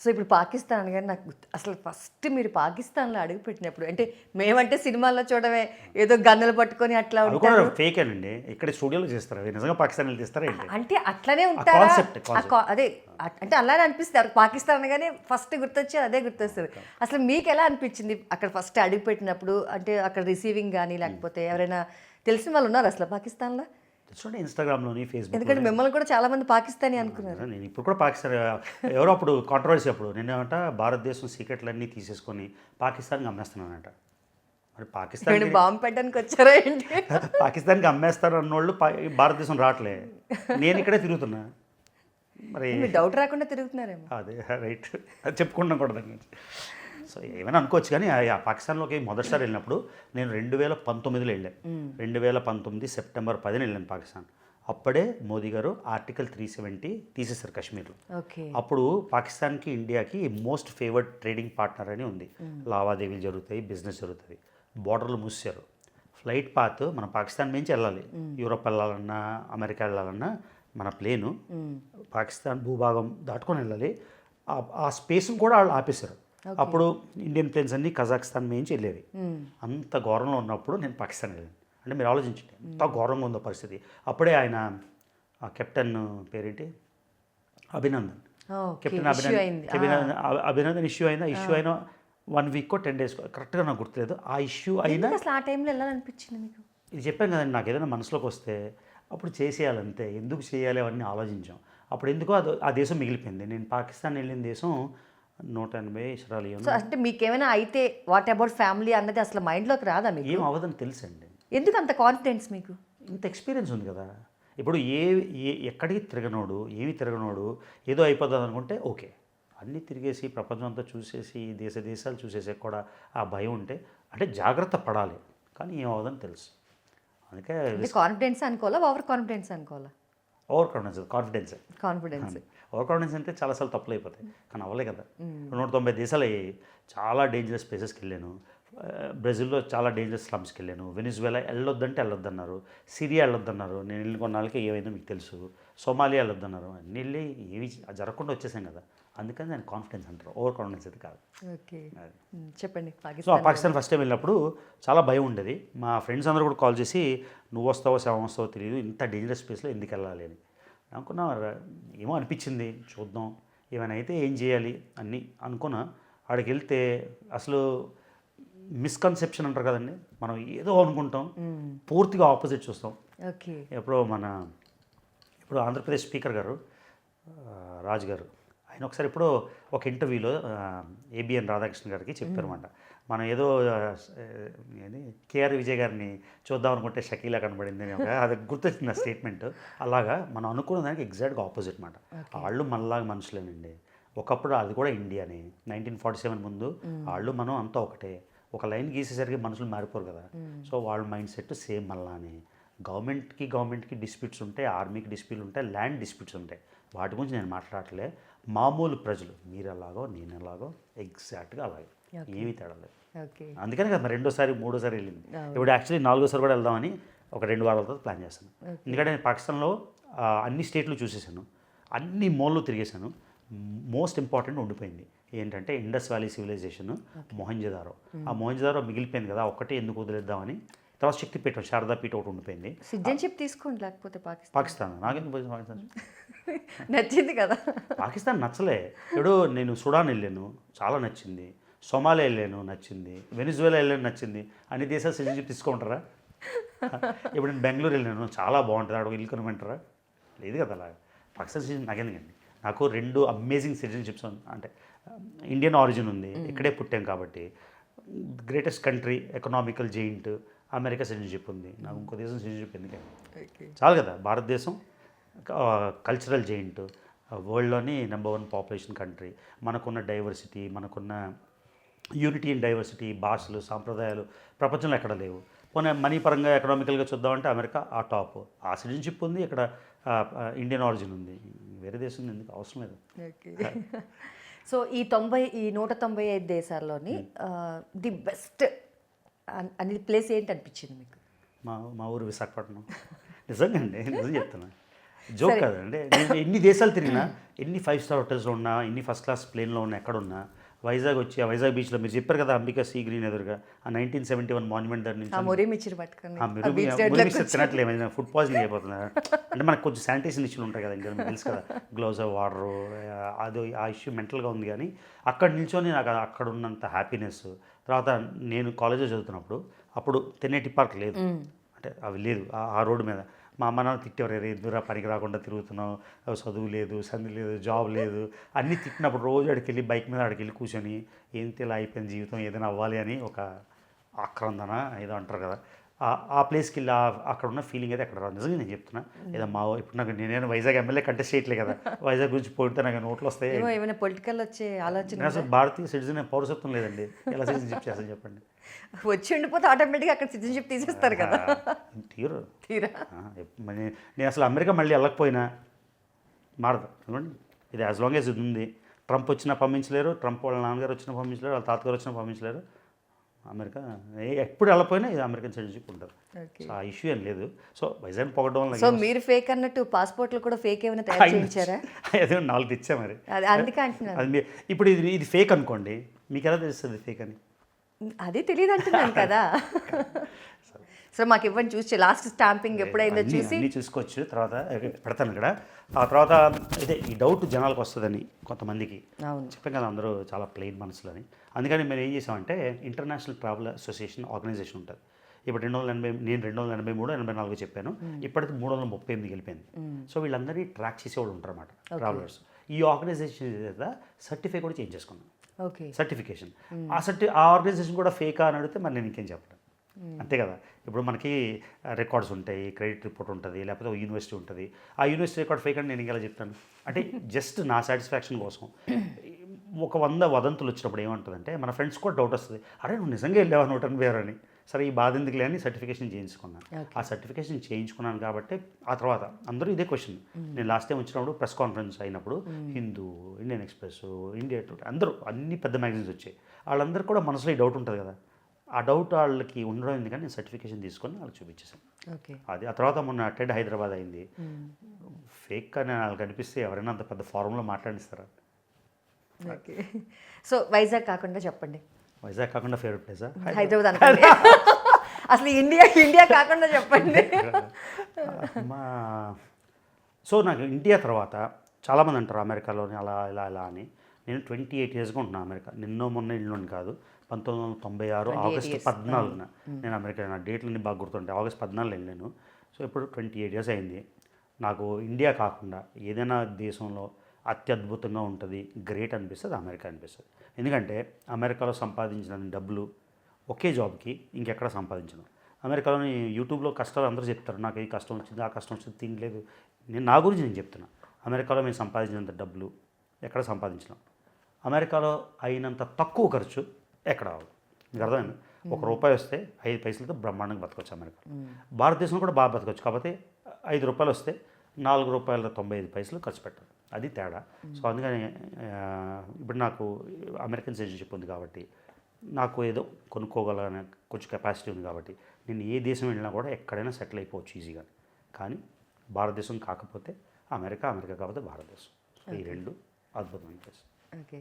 So ఇప్పుడు పాకిస్తాన్ అనగానే నాకు అసలు ఫస్ట్ మీరు పాకిస్తాన్లో అడుగుపెట్టినప్పుడు అంటే మేమంటే సినిమాల్లో చూడమే ఏదో గన్నులు పట్టుకొని అట్లా అవి కూడా ఉంటారు ఫేకేనండి. ఇక్కడ స్టూడియోలో చేస్తారు, అవి నిజంగా పాకిస్తాన్ వెళ్ళి తీస్తారా ఏంటి? అంటే అట్లనే ఉంటారా కాన్సెప్ట్ అదే అంటే అలానే అనిపిస్తారు పాకిస్తాన్ అనగానే ఫస్ట్ గుర్తొచ్చి అదే గుర్తొస్తుంది. అసలు మీకు ఎలా అనిపించింది అక్కడ ఫస్ట్ అడుగుపెట్టినప్పుడు? అంటే అక్కడ రిసీవింగ్ కానీ లేకపోతే ఎవరైనా తెలిసిన వాళ్ళు ఉన్నారు అసలు పాకిస్తాన్లో? చూడండి ఇన్స్టాగ్రామ్లోని, ఫేస్బుక్. ఎందుకంటే మిమ్మల్ని కూడా చాలా మంది పాకిస్తానీ అనుకున్నారు. నేను ఇప్పుడు కూడా పాకిస్తాన్, ఎవరో అప్పుడు కాంట్రవర్సీ అప్పుడు నేనేమంట భారతదేశం సీక్రెట్లన్నీ తీసేసుకొని పాకిస్తాన్కి అమ్మేస్తున్నానంట. మరి పాకిస్తాన్ బాంబు పెట్టడానికి వచ్చారా ఏంటి? పాకిస్తాన్కి అమ్మేస్తారు అన్నోళ్ళు భారతదేశం రావట్లే, నేను ఇక్కడే తిరుగుతున్నా. మరి డౌట్ రాకుండా తిరుగుతున్నారేమో. అదే రైట్, అది చెప్పుకుంటాం కూడా దాని గురించి. సో ఏమైనా అనుకోవచ్చు, కానీ ఆ పాకిస్తాన్లోకి మొదటిసారి వెళ్ళినప్పుడు నేను 2019లో వెళ్ళాను. 2019 సెప్టెంబర్ 10 వెళ్ళాను పాకిస్తాన్. అప్పుడే మోదీ గారు ఆర్టికల్ 370 తీసేశారు కాశ్మీర్లో. అప్పుడు పాకిస్తాన్కి ఇండియాకి మోస్ట్ ఫేవర్డ్ ట్రేడింగ్ పార్ట్నర్ అని ఉంది. లావాదేవీలు జరుగుతాయి, బిజినెస్ జరుగుతుంది. బోర్డర్లు మూసారు. ఫ్లైట్ పాత్ మన పాకిస్తాన్ నుంచి వెళ్ళాలి, యూరోప్ వెళ్ళాలన్నా అమెరికా వెళ్ళాలన్నా మన ప్లేను పాకిస్తాన్ భూభాగం దాటుకొని వెళ్ళాలి. ఆ స్పేస్ని కూడా వాళ్ళు ఆపేశారు. అప్పుడు ఇండియన్ ప్లేన్స్ అన్నీ కజాకిస్తాన్ నుంచి వెళ్ళేవి. అంత ఘోరంలో ఉన్నప్పుడు నేను పాకిస్తాన్ వెళ్ళాను. అంటే మీరు ఆలోచించండి ఎంత ఘోరంగా ఉందో పరిస్థితి. అప్పుడే ఆయన కెప్టెన్ పేరేంటి, అభినందన్, కెప్టెన్ అభినందన్ ఇష్యూ అయినా 1 వీక్ 10 days కరెక్ట్గా నాకు గుర్తులేదు. ఆ ఇష్యూ అయినా అసలు ఆ టైంలో వెళ్ళాలనిపించింది మీకు? ఇది చెప్పాను కదండి, నాకు ఏదైనా మనసులోకి వస్తే అప్పుడు చేసేయాలంతే. ఎందుకు చేయాలి అవన్నీ ఆలోచించాం. అప్పుడు ఎందుకో ఆ దేశం మిగిలిపోయింది. నేను పాకిస్తాన్ వెళ్ళిన దేశం 180 ఇస్రాయల్. అంటే మీకేమైనా అయితే వాట్ అబౌట్ ఫ్యామిలీ అన్నది అసలు మైండ్లోకి రాదా మీకు? ఏం అవ్వదని తెలుసండి. ఎందుకు అంత కాన్ఫిడెన్స్ మీకు? ఇంత ఎక్స్పీరియన్స్ ఉంది కదా. ఇప్పుడు ఎక్కడికి తిరగనోడు, ఏమి తిరగనోడు ఏదో అయిపోతుంది అనుకుంటే ఓకే, అన్నీ తిరిగేసి ప్రపంచం అంతా చూసేసి దేశాలు చూసేసే కూడా ఆ భయం ఉంటే అంటే జాగ్రత్త పడాలి. కానీ ఏం అవ్వదని తెలుసు. అందుకే కాన్ఫిడెన్స్ అనుకోవాలా, ఓవర్ కాన్ఫిడెన్స్ అనుకోవాలా? Over confidence. ఓవర్ కాన్ఫిడెన్స్ అంటే చాలాసార్లు తప్పులు అయిపోతాయి, కానీ అవ్వలే కదా. 190 దేశాలు అయ్యాయి. చాలా డేంజరస్ ప్లేసెస్కి వెళ్ళాను. బ్రెజిల్లో చాలా డేంజరస్ స్లమ్స్కి వెళ్ళాను. వెనిజువేలా వెళ్ళొద్దంటే వెళ్ళొద్దన్నారు. సిరియా వెళ్ళొద్దన్నారు. నేను వెళ్ళిన కొన్నాళ్ళకి ఏమైందో మీకు తెలుసు. సోమాలియా వెళ్ళొద్దన్నారు. అన్ని వెళ్ళి ఏవి జరగకుండా వచ్చేసాం కదా. అందుకని దాన్ని కాన్ఫిడెన్స్ అంటారు, ఓవర్ కాన్ఫిడెన్స్ అయితే కాదు. ఓకే, చెప్పండి. సో పాకిస్తాన్ ఫస్ట్ టైం వెళ్ళినప్పుడు చాలా భయం ఉండేది. మా ఫ్రెండ్స్ అందరూ కూడా కాల్ చేసి నువ్వు వస్తావో సెవెన్ వస్తావో తెలియదు, ఇంత డేంజరస్ ప్లేస్లో ఎందుకు వెళ్ళాలి అని అనుకున్నా. ఏమో అనిపించింది, చూద్దాం ఏమైనా అయితే ఏం చేయాలి అన్నీ అనుకున్నా. ఆడికి వెళ్తే అసలు మిస్కన్సెప్షన్ అంటారు కదండి, మనం ఏదో అనుకుంటాం, పూర్తిగా ఆపోజిట్ చూస్తాం. ఇప్పుడు ఆంధ్రప్రదేశ్ స్పీకర్ గారు రాజు గారు, ఆయన ఒకసారి ఎప్పుడో ఒక ఇంటర్వ్యూలో ఏబిఎన్ రాధాకృష్ణ గారికి చెప్పారన్నమాట. మనం ఏదో కేఆర్ విజయ్ గారిని చూద్దాం అనుకుంటే షకీలా కనబడింది అని, అది గుర్తొచ్చింది ఆ స్టేట్మెంట్. అలాగా మనం అనుకున్న దానికి ఎగ్జాక్ట్గా ఆపోజిట్ మాట. వాళ్ళు మనలాగా మనుషులేనండి. ఒకప్పుడు అది కూడా ఇండియాని 1947 ముందు వాళ్ళు మనం అంతా ఒకటే. ఒక లైన్ గీసేసరికి మనుషులు మారిపోరు కదా. సో వాళ్ళ మైండ్ సెట్ సేమ్ మళ్ళానే. గవర్నమెంట్కి డిస్ప్యూట్స్ ఉంటాయి, ఆర్మీకి డిస్ప్యూట్లు ఉంటాయి, ల్యాండ్ డిస్ప్యూట్స్ ఉంటాయి. వాటి గురించి నేను మాట్లాడలే. మామూలు ప్రజలు మీరు ఎలాగో నేను ఎలాగో ఎగ్జాక్ట్గా అలాగే, ఏమీ తేడలేదు. అందుకని కదా రెండోసారి మూడోసారి వెళ్ళింది. ఇప్పుడు యాక్చువల్లీ 4వ కూడా వెళ్దామని ఒక 2 వారాల తర్వాత ప్లాన్ చేస్తాను. ఎందుకంటే నేను పాకిస్తాన్లో అన్ని స్టేట్లు చూసేసాను, అన్ని మోళ్ళు తిరిగేశాను. మోస్ట్ ఇంపార్టెంట్ ఉండిపోయింది ఏంటంటే ఇండస్ వ్యాలీ సివిలైజేషన్, మొహంజదారో. ఆ మొహంజదారో మిగిలిపోయింది కదా, ఒక్కటే ఎందుకు వదిలేద్దామని. తర్వాత శక్తిపీఠం శారదాపీఠం ఒకటి ఉండిపోయింది. సిటిజన్షిప్ తీసుకోండి, లేకపోతే పాకిస్తాన్ నాకెందుకు పాకిస్తాన్ నచ్చింది కదా. పాకిస్తాన్ నచ్చలే. ఇప్పుడు నేను సుడాన్ వెళ్ళాను, చాలా నచ్చింది. సోమాలియా వెళ్ళాను, నచ్చింది. వెనిజువేలా వెళ్ళాను, నచ్చింది. అన్ని దేశాలు సిటిజన్షిప్ తీసుకుంటారా? ఇప్పుడు నేను బెంగళూరు వెళ్ళాను, చాలా బాగుంటుంది, అక్కడ ఇల్లు కొనమంటారా? లేదు కదా. అలాగా పాకిస్తాన్ సిటిజన్ నాకెందుకండి. నాకు 2 అమేజింగ్ సిటిజన్షిప్స్ అంటే ఇండియన్ ఆరిజిన్ ఉంది, ఇక్కడే పుట్టాం కాబట్టి. Greatest country, economical giant America citizenship ఉంది. నాకు ఇంకో దేశం సిటిజన్షిప్ ఎందుకండి, చాలు కదా. భారతదేశం కల్చరల్ జెయింట్, వరల్డ్లోని నెంబర్ 1 పాపులేషన్ కంట్రీ. మనకున్న డైవర్సిటీ, మనకున్న యూనిటీ ఇన్ డైవర్సిటీ, భాషలు, సాంప్రదాయాలు ప్రపంచంలో ఎక్కడ లేవు. పోనీ మనీ పరంగా ఎకనామికల్గా చూద్దామంటే అమెరికా ఆ టాప్. ఆ సిటిజన్షిప్ ఉంది, ఇక్కడ ఇండియన్ ఆరిజిన్ ఉంది. వేరే దేశం ఎందుకు అవసరం లేదు. సో ఈ 195 దేశాల్లోని ది బెస్ట్ అనే ప్లేస్ ఏంటి అనిపించింది మీకు? మా ఊరు విశాఖపట్నం. నిజంగా అండి, నిజం చెప్తున్నా. జోక్ కాదండి, నేను ఎన్ని దేశాలు తిరిగినా, ఎన్ని 5 స్టార్ హోటల్స్లో ఉన్నా, ఎన్ని ఫస్ట్ క్లాస్ ప్లేన్లో ఉన్నా, ఎక్కడున్నా వైజాగ్ వచ్చి ఆ వైజాగ్ బీచ్లో మీరు చెప్పారు కదా అంబికా సీ గ్రీన్ ఎదురుగా ఆ 1971 మాన్యుమెంట్ దగ్గర నుంచి ఆ మొరి మిచ్చిరి పట్టుకొని తినట్లేదు, ఫుడ్ పాయిజనింగ్ అయిపోతున్నారు. అంటే మనకు కొంచెం శానిటైజేషన్ ఇష్యూలు ఉంటాయి కదా, ఇంకా మీకు తెలుసు కదా, గ్లౌజ్ వాటరు, అది ఆ ఇష్యూ మెంటల్గా ఉంది. కానీ అక్కడ నిల్చొని నాకు అక్కడ ఉన్నంత హ్యాపీనెస్. తర్వాత నేను కాలేజ్లో చదువుతున్నప్పుడు అప్పుడు తెన్నేటి పార్క్ లేదు, అంటే అవి లేదు ఆ రోడ్డు మీద. మా అమ్మ నాన్న తిట్టేవారు, ఎదురా పనికి రాకుండా తిరుగుతున్నావు, చదువు లేదు, సంధి లేదు, జాబ్ లేదు అన్నీ తిట్టినప్పుడు రోజు అడికెళ్ళి బైక్ మీద అడికెళ్ళి కూర్చొని ఏంటి ఇలా అయిపోయింది జీవితం, ఏదైనా అవ్వాలి అని ఒక ఆక్రందన ఏదో అంటారు కదా, ఆ ప్లేస్కి వెళ్ళి అక్కడ ఉన్న ఫీలింగ్ అయితే అక్కడ రాదు. నిజంగా నేను చెప్తున్నా, ఏదో మా ఇప్పుడు నాకు నేను వైజాగ్ ఎమ్మెల్యే కంటెస్ట్ చేయట్లే కదా, వైజాగ్ గురించి పోతే నాకు నోట్లు వస్తాయి. ఏమైనా పొలిటికల్ వచ్చే ఆలోచన నేను అసలు భారతీయ సిటిజన్ పౌరసత్వం లేదండి, ఎలా సిటిజన్షిప్ చేస్తాను చెప్పండి. వచ్చి ఉండిపోతే ఆటోమేటిక్గా అక్కడ సిటిజన్షిప్ తీసేస్తారు కదా. తీరా నేను అసలు అమెరికా మళ్ళీ వెళ్ళకపోయినా మారదు చూడండి, ఇది యాజ్ లాంగ్ యాజ్ ఇది ఉంది. ట్రంప్ వచ్చినా పంపించలేరు, ట్రంప్ వాళ్ళ నాన్నగారు వచ్చినా పంపించలేరు, వాళ్ళ తాతగారు వచ్చినా పంపించలేరు. అమెరికా ఎప్పుడు వెళ్ళకపోయినా ఇది అమెరికన్ సిటిజన్షిప్ ఉంటుంది. సో ఆ ఇష్యూ ఏం లేదు. సో వైజాగ్ పొగడం వల్ల. సో మీరు ఫేక్ అన్నట్టు పాస్పోర్ట్లు కూడా ఫేక్ ఏమైనా తయారు చేయించారా? అదే 4 ఇచ్చా మరి, అది అందుకే అంటున్నాను. అది ఇప్పుడు ఇది ఫేక్ అనుకోండి, మీకు ఎలా తెలుస్తుంది ఫేక్ అని? అదే తెలియదు అంటున్నాను కదా. సో మాకు ఇవ్వండి చూసి లాస్ట్ స్టాంపింగ్ ఎప్పుడైందో చూసి అన్నీ చూసుకోవచ్చు. తర్వాత పెడతాను ఇక్కడ. ఆ తర్వాత ఇదే ఈ డౌట్ జనాలకు వస్తుందని కొంతమందికి చెప్పాం కదా, అందరూ చాలా ప్లెయిన్ మనసులని. అందుకని మేము ఏం చేసామంటే ఇంటర్నేషనల్ ట్రావెల్ అసోసియేషన్ ఆర్గనైజేషన్ ఉంటుంది. ఇప్పుడు 280, నేను 283, 84 చెప్పాను, ఇప్పటికి 338 వెళ్ళిపోయింది. సో వీళ్ళందరినీ ట్రాక్ చేసేవాళ్ళు ఉంటారు అన్నమాట, ట్రావెలర్స్. ఈ ఆర్గనైజేషన్ సర్టిఫై కూడా చేంజ్ చేసుకున్నాను, సర్టిఫికేషన్. ఆ ఆర్గనైజేషన్ కూడా ఫేకా అని అడిగితే మరి నేను ఇంకేం చెప్పను, అంతే కదా. ఇప్పుడు మనకి రికార్డ్స్ ఉంటాయి, క్రెడిట్ రిపోర్ట్ ఉంటుంది, లేకపోతే ఒక యూనివర్సిటీ ఉంటుంది. ఆ యూనివర్సిటీ రికార్డ్ ఫేక్ అని నేను ఇంకెలా చెప్తాను? అంటే జస్ట్ నా సాటిస్ఫాక్షన్ కోసం. ఒక 100 వదంతులు వచ్చినప్పుడు ఏమంటుందంటే మన ఫ్రెండ్స్ కూడా డౌట్ వస్తుంది, అరే నువ్వు నిజంగా వెళ్ళావా 180 అని. సరే ఈ బాధ ఎందుకులే అని సర్టిఫికేషన్ చేయించుకున్నాను. ఆ సర్టిఫికేషన్ చేయించుకున్నాను కాబట్టి ఆ తర్వాత అందరూ ఇదే క్వశ్చన్. నేను లాస్ట్ టైం వచ్చినప్పుడు ప్రెస్ కాన్ఫరెన్స్ అయినప్పుడు Hindu, Indian express, India today అందరూ అన్ని పెద్ద మ్యాగజైన్స్ వచ్చాయి. వాళ్ళందరూ కూడా మనసులో ఈ డౌట్ ఉంటుంది కదా, ఆ డౌట్ వాళ్ళకి ఉండడం ఎందుకని నేను సర్టిఫికేషన్ తీసుకొని వాళ్ళకి చూపించేసాను. అది ఆ తర్వాత మొన్న టెడ్ హైదరాబాద్ అయింది. ఫేక్ అని వాళ్ళకి అనిపిస్తే ఎవరైనా అంత పెద్ద ఫారంలో మాట్లాడిస్తారా? ఓకే. సో వైజాగ్ కాకుండా చెప్పండి, వైజాగ్ కాకుండా ఫేవరెట్ ప్లేసా? హైదరాబాద్ అనుకోండి. అసలు ఇండియా కాకుండా చెప్పండి. సో నాకు ఇండియా తర్వాత చాలామంది అంటారు అమెరికాలోని అలా ఇలా ఇలా అని. నేను 28 ఇయర్స్గా ఉంటున్నాను అమెరికా. నిన్నో మొన్న ఇల్లుని కాదు, 1996 ఆగస్టు 14న నేను అమెరికా. నా డేట్లన్నీ బాగా గుర్తుంటాయి. ఆగస్ట్ 14 వెళ్ళాను. సో ఇప్పుడు 28 ఇయర్స్ అయింది. నాకు ఇండియా కాకుండా ఏదైనా దేశంలో అత్యద్భుతంగా ఉంటుంది, గ్రేట్ అనిపిస్తుంది అమెరికా అనిపిస్తుంది. ఎందుకంటే అమెరికాలో సంపాదించిన డబ్బులు ఒకే జాబ్కి ఇంకెక్కడ సంపాదించను. అమెరికాలోని యూట్యూబ్లో కష్టాలు అందరూ చెప్తారు, నాకు ఈ కష్టం వచ్చింది, ఆ కష్టం వచ్చింది, తినలేదు. నా గురించి నేను చెప్తున్నా, అమెరికాలో మేము సంపాదించినంత డబ్బులు ఎక్కడ సంపాదించినాం. అమెరికాలో అయినంత తక్కువ ఖర్చు ఎక్కడ అవ్వదు. మీకు అర్థమైంది? ₹1 వస్తే 5 పైసలతో బ్రహ్మాండంగా బతకొచ్చు అమెరికా. భారతదేశంలో కూడా బాగా బతకొచ్చు, కాకపోతే ₹5 వస్తే ₹4.95 ఖర్చు పెట్టాలి, అది తేడా. సో అందుకని ఇప్పుడు నాకు అమెరికన్ సిటిజన్షిప్ ఉంది కాబట్టి నాకు ఏదో కొనుక్కోగలనే కొంచెం కెపాసిటీ ఉంది కాబట్టి నేను ఏ దేశం వెళ్ళినా కూడా ఎక్కడైనా సెటిల్ అయిపోవచ్చు ఈజీగా. కానీ భారతదేశం కాకపోతే అమెరికా, అమెరికా కాకపోతే భారతదేశం, ఈ రెండు అద్భుతమైన ప్లేస్. ఓకే.